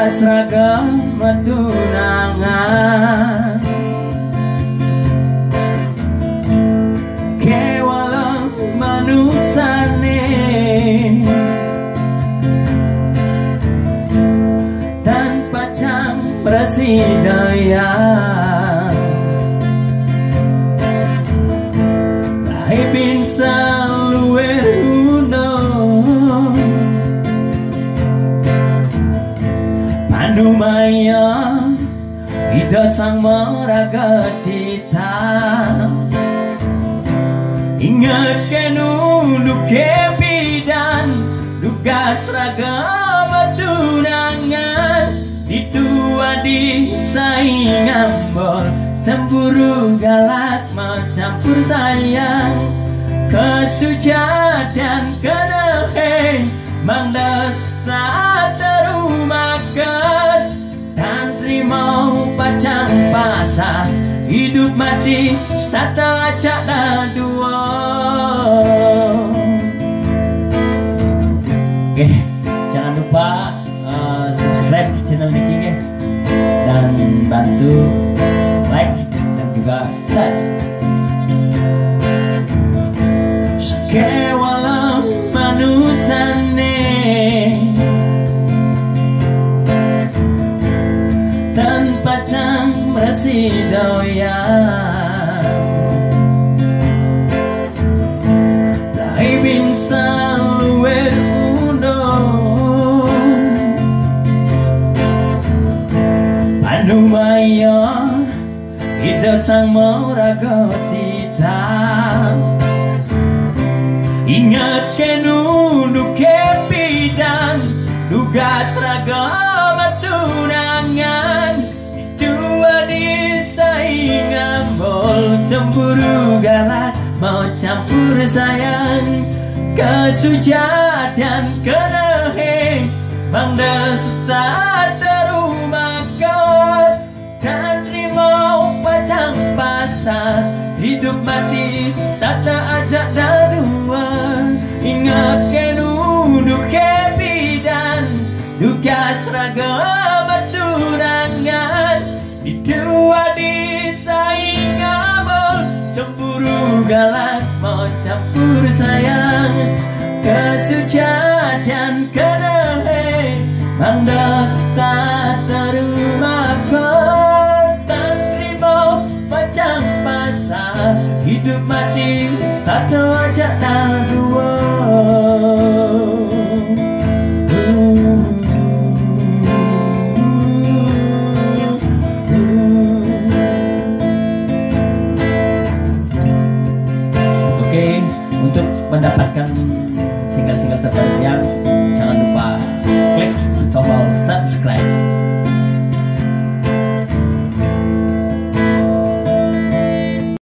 seragam tunangan kewalang manusane tanpa jam bersidaya lahir selalu Maya ida sang maraga tita ingat kenunu kepidan tugas ragam tunangan ditua di saingan bol cemburu galak mencampur sayang kesucian dan kenehe mangdasta terumakan dan terima pacang pasah hidup mati stata acak dua. Oke, jangan lupa subscribe channel Niki dan bantu like dan juga share. Kewalang manusane tanpa jam bersidaya lahir bin saluer Panumaya ida sang moraga tita ingat kenunu kepidan tugas ragam tunangan dua disaingan bol cemburu galak mau campur sayang kesucian dan kenehe mangdasta terumakan dan terima pacang pasar hidup mati serta ajak dua ingat kenunu kepidan tugas ragam tunangan dua disaingan bol cemburu galak mau campur sayang kesucian dan kenehe mangdasta terumakan dan terima pacang pasar hidup mati stata ajak dua. Oke, untuk mendapatkan single-single terbaru yang jangan lupa klik tombol subscribe.